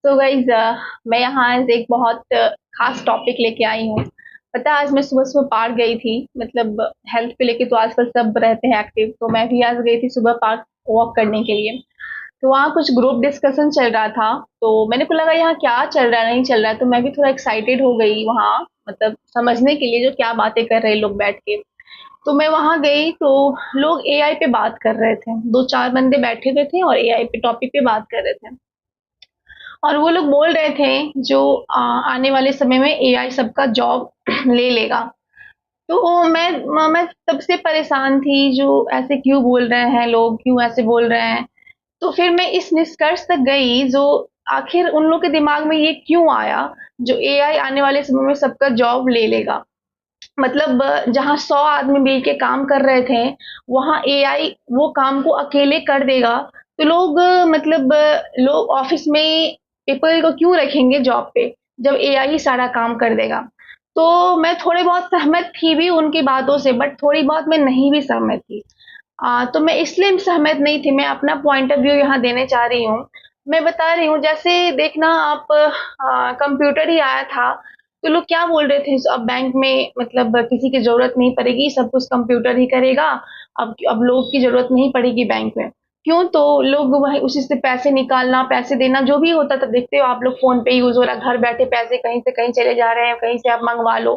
तो गाइज मैं यहाँ आज एक बहुत खास टॉपिक लेके आई हूँ। पता है, आज मैं सुबह सुबह पार्क गई थी। मतलब हेल्थ पे लेके तो आजकल सब रहते हैं एक्टिव, तो मैं भी आज गई थी सुबह पार्क वॉक करने के लिए। तो वहाँ कुछ ग्रुप डिस्कशन चल रहा था। तो मैंने को लगा यहाँ क्या चल रहा है नहीं चल रहा है, तो मैं भी थोड़ा एक्साइटेड हो गई वहाँ, मतलब समझने के लिए जो क्या बातें कर रहे हैं लोग बैठ के। तो मैं वहाँ गई तो लोग एआई पे बात कर रहे थे, दो चार बंदे बैठे हुए थे और एआई पे टॉपिक पे बात कर रहे थे। और वो लोग बोल रहे थे जो आने वाले समय में एआई सबका जॉब ले लेगा। तो मैं तब से परेशान थी, जो ऐसे क्यों बोल रहे हैं लोग, क्यों ऐसे बोल रहे हैं। तो फिर मैं इस निष्कर्ष तक गई, जो आखिर उन लोग के दिमाग में ये क्यों आया जो एआई आने वाले समय में सबका जॉब ले लेगा। मतलब जहाँ 100 आदमी मिल के काम कर रहे थे, वहाँ एआई वो काम को अकेले कर देगा। तो लोग लोग ऑफिस में पीपल को क्यों रखेंगे जॉब पे, जब एआई ही सारा काम कर देगा। तो मैं थोड़े बहुत सहमत थी भी उनकी बातों से, बट थोड़ी बहुत मैं नहीं भी सहमत थी। तो मैं इसलिए सहमत नहीं थी, मैं अपना पॉइंट ऑफ व्यू यहाँ देने चाह रही हूँ। मैं बता रही हूँ, जैसे देखना आप, कंप्यूटर ही आया था तो लोग क्या बोल रहे थे, अब बैंक में मतलब किसी की जरूरत नहीं पड़ेगी, सब कुछ कंप्यूटर ही करेगा। अब लोग की जरूरत नहीं पड़ेगी बैंक में। क्यों? तो लोग वही उसी से पैसे निकालना, पैसे देना जो भी होता था, देखते हो आप लोग, फोन पे यूज हो रहा है, घर बैठे पैसे कहीं से कहीं चले जा रहे हैं, कहीं से आप मंगवा लो।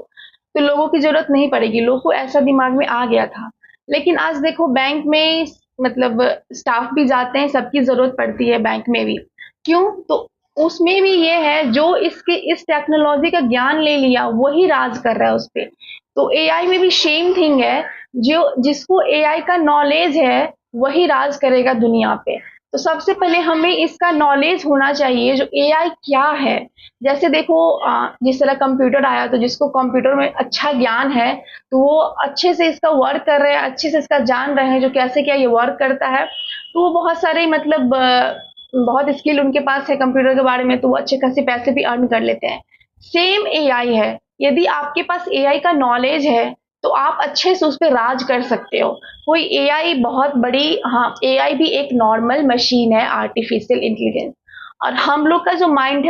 तो लोगों की जरूरत नहीं पड़ेगी, लोगों को ऐसा दिमाग में आ गया था। लेकिन आज देखो बैंक में, मतलब स्टाफ भी जाते हैं, सबकी जरूरत पड़ती है बैंक में भी। क्यों? तो उसमें भी ये है, जो इसके इस टेक्नोलॉजी का ज्ञान ले लिया वही राज कर रहा है उस पे। तो एआई में भी सेम थिंग है, जो जिसको एआई का नॉलेज है वही राज करेगा दुनिया पे। तो सबसे पहले हमें इसका नॉलेज होना चाहिए, जो एआई क्या है। जैसे देखो, जिस तरह कंप्यूटर आया, तो जिसको कंप्यूटर में अच्छा ज्ञान है, तो वो अच्छे से इसका वर्क कर रहे हैं, अच्छे से इसका जान रहे हैं जो कैसे क्या ये वर्क करता है। तो वो बहुत सारे मतलब बहुत स्किल उनके पास है कंप्यूटर के बारे में, तो वो अच्छे खासे पैसे भी अर्न कर लेते हैं। सेम एआई है, यदि आपके पास एआई का नॉलेज है तो आप अच्छे से उस पर राज कर सकते हो। कोई एआई बहुत बड़ी, हाँ, एआई भी एक नॉर्मल मशीन है, आर्टिफिशियल इंटेलिजेंस। और हम लोग का जो माइंड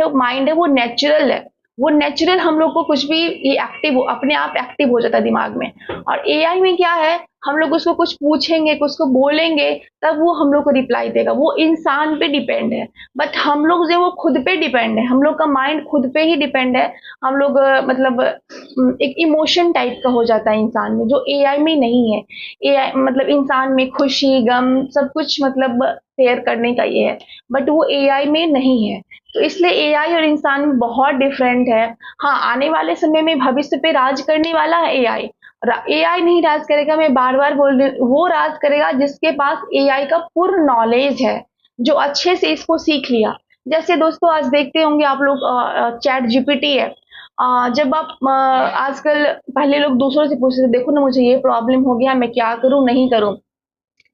है वो नेचुरल है। वो नेचुरल हम लोग को कुछ भी, ये एक्टिव अपने आप एक्टिव हो जाता है दिमाग में। और एआई में क्या है, हम लोग उसको कुछ पूछेंगे, कुछ को बोलेंगे, तब वो हम लोग को रिप्लाई देगा। वो इंसान पे डिपेंड है। बट हम लोग जो वो खुद पे डिपेंड है, हम लोग का माइंड खुद पे ही डिपेंड है। हम लोग एक इमोशन टाइप का हो जाता है इंसान में, जो एआई में नहीं है। एआई मतलब इंसान में खुशी गम सब कुछ मतलब शेयर करने का ये है, बट वो एआई में नहीं है। तो इसलिए एआई और इंसान में बहुत डिफरेंट है। हाँ, आने वाले समय में भविष्य पे राज करने वाला है एआई। एआई नहीं राज करेगा, मैं बार बार बोल रही हूँ, वो राज करेगा जिसके पास एआई का पूर्ण नॉलेज है, जो अच्छे से इसको सीख लिया। जैसे दोस्तों, आज देखते होंगे आप लोग, चैट जीपीटी है। जब आप आजकल, पहले लोग दूसरों से पूछते थे, देखो ना मुझे ये प्रॉब्लम हो गया, मैं क्या करूं नहीं करूं।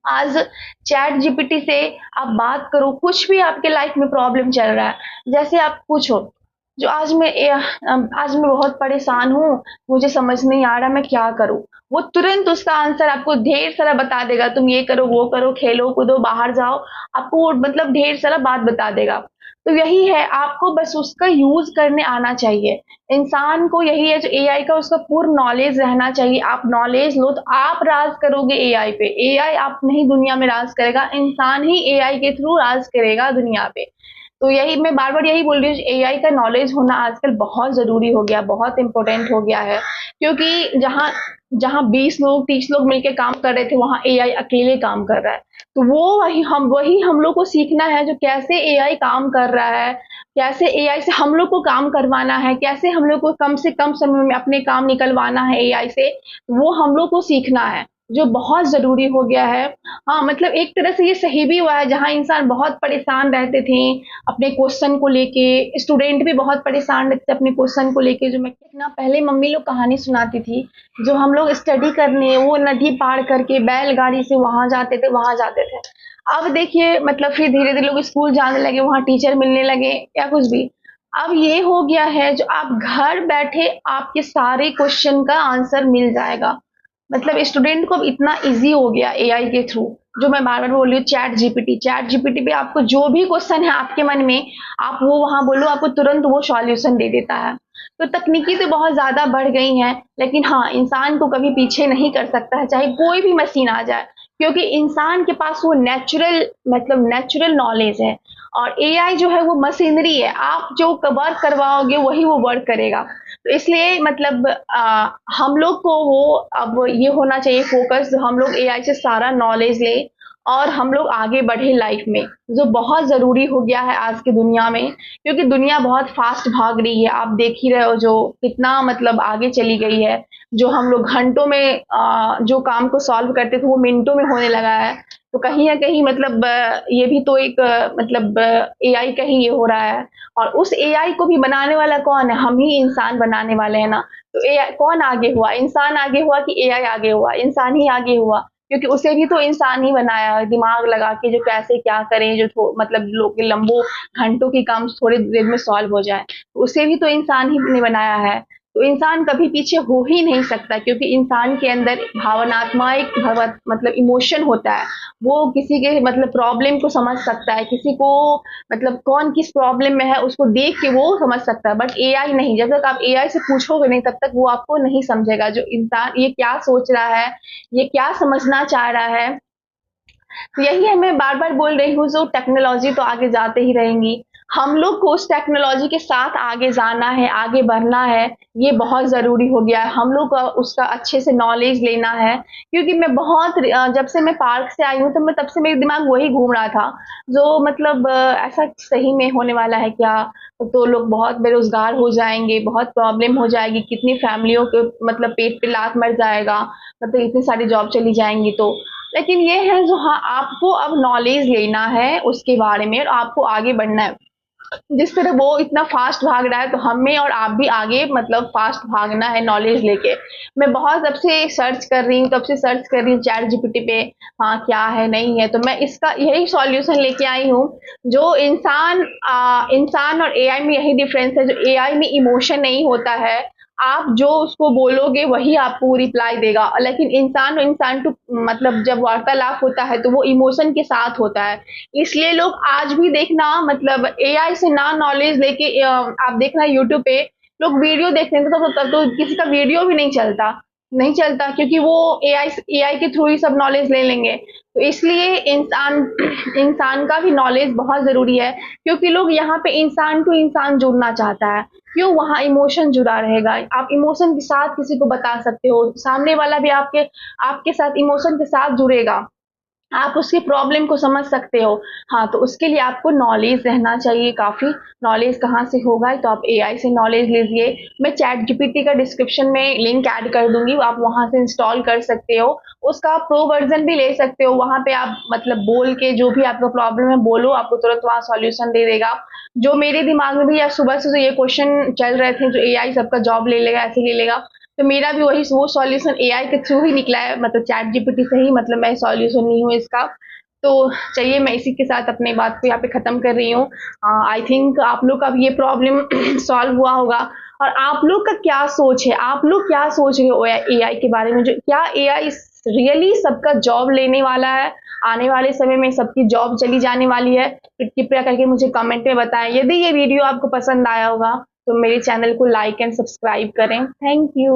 आज चैट जीपीटी से आप बात करो, कुछ भी आपके लाइफ में प्रॉब्लम चल रहा है, जैसे आप पूछो, जो आज मैं बहुत परेशान हूँ, मुझे समझ नहीं आ रहा मैं क्या करूँ। वो तुरंत उसका आंसर आपको ढेर सारा बता देगा, तुम ये करो वो करो, खेलो कूदो बाहर जाओ। आपको वो मतलब ढेर सारा बात बता देगा। तो यही है, आपको बस उसका यूज करने आना चाहिए। इंसान को यही है, जो एआई का उसका पूर्ण नॉलेज रहना चाहिए। आप नॉलेज लो तो आप राज करोगे एआई पे। एआई आप नहीं दुनिया में राज करेगा, इंसान ही एआई के थ्रू राज करेगा दुनिया पे। तो यही मैं बार बार यही बोल रही हूँ, एआई का नॉलेज होना आजकल बहुत जरूरी हो गया, बहुत इंपॉर्टेंट हो गया है। क्योंकि जहाँ जहाँ 20 लोग 30 लोग मिलकर काम कर रहे थे, वहां एआई अकेले काम कर रहा है। तो वो वही हम लोग को सीखना है, जो कैसे एआई काम कर रहा है, कैसे एआई से हम लोग को काम करवाना है, कैसे हम लोग को कम से कम समय में अपने काम निकलवाना है एआई से, वो हम लोग को सीखना है, जो बहुत जरूरी हो गया है। हाँ, मतलब एक तरह से ये सही भी हुआ है, जहाँ इंसान बहुत परेशान रहते थे अपने क्वेश्चन को लेके, स्टूडेंट भी बहुत परेशान रहते थे अपने क्वेश्चन को लेके। जो मैं ना, पहले मम्मी लोग कहानी सुनाती थी, जो हम लोग स्टडी करने वो नदी पार करके बैलगाड़ी से वहां जाते थे, वहां जाते थे। अब देखिए, मतलब फिर धीरे धीरे लोग स्कूल जाने लगे, वहां टीचर मिलने लगे या कुछ भी। अब ये हो गया है, जो आप घर बैठे आपके सारे क्वेश्चन का आंसर मिल जाएगा। मतलब स्टूडेंट को अब इतना ईज़ी हो गया एआई के थ्रू, जो मैं बार-बार बोल रही हूँ, चैट जीपीटी पे आपको जो भी क्वेश्चन है आपके मन में, आप वो वहाँ बोलो, आपको तुरंत वो सॉल्यूशन दे देता है। तो तकनीकी तो बहुत ज़्यादा बढ़ गई हैं, लेकिन हाँ, इंसान को कभी पीछे नहीं कर सकता है, चाहे कोई भी मशीन आ जाए, क्योंकि इंसान के पास वो नेचुरल नॉलेज है, और एआई जो है वो मशीनरी है, आप जो वर्क करवाओगे वही वो वर्क करेगा। तो इसलिए मतलब हम लोग को वो अब ये होना चाहिए फोकस, हम लोग एआई से सारा नॉलेज लें और हम लोग आगे बढ़े लाइफ में, जो बहुत ज़रूरी हो गया है आज की दुनिया में, क्योंकि दुनिया बहुत फास्ट भाग रही है। आप देख ही रहे हो जो कितना मतलब आगे चली गई है, जो हम लोग घंटों में जो काम को सॉल्व करते थे वो मिनटों में होने लगा है। तो कहीं ना कहीं मतलब ये भी तो एक मतलब एआई का ही ये हो रहा है, और उस एआई को भी बनाने वाला कौन है? हम ही इंसान बनाने वाले हैं ना। तो एआई कौन आगे हुआ? इंसान आगे हुआ कि एआई आगे हुआ? इंसान ही आगे हुआ, क्योंकि उसे भी तो इंसान ही बनाया है, दिमाग लगा के जो कैसे क्या करें, जो मतलब लोग लंबो घंटों की काम थोड़ी देर में सॉल्व हो जाए, उसे भी तो इंसान ही ने बनाया है। तो इंसान कभी पीछे हो ही नहीं सकता, क्योंकि इंसान के अंदर भावनात्मक मतलब इमोशन होता है। वो किसी के मतलब प्रॉब्लम को समझ सकता है, किसी को मतलब कौन किस प्रॉब्लम में है उसको देख के वो समझ सकता है, बट एआई नहीं। जब तक आप एआई से पूछोगे नहीं तब तक वो आपको नहीं समझेगा, जो इंसान ये क्या सोच रहा है, ये क्या समझना चाह रहा है। तो यही है, मैं बार बार बोल रही हूँ, जो टेक्नोलॉजी तो आगे जाते ही रहेंगी, हम लोग को उस टेक्नोलॉजी के साथ आगे जाना है, आगे बढ़ना है। ये बहुत ज़रूरी हो गया है, हम लोग को उसका अच्छे से नॉलेज लेना है। क्योंकि मैं बहुत जब से मैं पार्क से आई हूँ तो मैं तब से मेरे दिमाग वही घूम रहा था, जो मतलब ऐसा सही में होने वाला है क्या? तो लोग बहुत बेरोजगार हो जाएंगे, बहुत प्रॉब्लम हो जाएगी, कितनी फैमिलियों के मतलब पेट पे लात मर जाएगा, मतलब इतनी सारी जॉब चली जाएंगी। तो लेकिन ये है जो, हाँ, आपको अब नॉलेज लेना है उसके बारे में और आपको आगे बढ़ना है। जिस तरह वो इतना फास्ट भाग रहा है, तो हमें और आप भी आगे मतलब फास्ट भागना है नॉलेज लेके। मैं बहुत तब से सर्च कर रही हूँ, चैट जीपीटी पे, हाँ क्या है नहीं है, तो मैं इसका यही सॉल्यूशन लेके आई हूँ। जो इंसान और एआई में यही डिफरेंस है, जो एआई में इमोशन नहीं होता है, आप जो उसको बोलोगे वही आपको रिप्लाई देगा, लेकिन इंसान और इंसान टू मतलब जब वार्तालाप होता है तो वो इमोशन के साथ होता है। इसलिए लोग आज भी देखना मतलब एआई से ना नॉलेज लेके आप देखना यूट्यूब पे लोग वीडियो देखते हैं, तो तब तो किसी का वीडियो भी नहीं चलता, क्योंकि वो एआई के थ्रू ही सब नॉलेज ले लेंगे। तो इसलिए इंसान का भी नॉलेज बहुत जरूरी है, क्योंकि लोग यहाँ पे इंसान टू इंसान जुड़ना चाहता है। क्यों? वहाँ इमोशन जुड़ा रहेगा, आप इमोशन के साथ किसी को बता सकते हो, सामने वाला भी आपके आपके साथ इमोशन के साथ जुड़ेगा, आप उसकी प्रॉब्लम को समझ सकते हो। हाँ, तो उसके लिए आपको नॉलेज रहना चाहिए काफ़ी। नॉलेज कहाँ से होगा? तो आप एआई से नॉलेज लीजिए। मैं चैट जीपीटी का डिस्क्रिप्शन में लिंक ऐड कर दूँगी, आप वहाँ से इंस्टॉल कर सकते हो। उसका प्रो वर्ज़न भी ले सकते हो, वहाँ पे आप मतलब बोल के जो भी आपका प्रॉब्लम है बोलो, आपको तुरंत वहाँ सॉल्यूशन दे देगा। जो मेरे दिमाग में भी आज सुबह से जो ये क्वेश्चन चल रहे थे, जो एआई सबका जॉब ले लेगा, ऐसे ले लेगा, तो मेरा भी वही वो सॉल्यूशन एआई के थ्रू ही निकला है, मतलब चैट जीपीटी से ही, मतलब मैं सॉल्यूशन ली हूँ इसका। तो चलिए, मैं इसी के साथ अपनी बात को यहाँ पे ख़त्म कर रही हूँ। आई थिंक आप लोग का भी ये प्रॉब्लम सॉल्व हुआ होगा। और आप लोग का क्या सोच है? आप लोग क्या सोच रहे हो एआई के बारे में? जो क्या एआई रियली सबका जॉब लेने वाला है? आने वाले समय में सबकी जॉब चली जाने वाली है? तो कृपया करके मुझे कमेंट में बताएं। यदि ये वीडियो आपको पसंद आया होगा तो मेरे चैनल को लाइक एंड सब्सक्राइब करें। Thank you.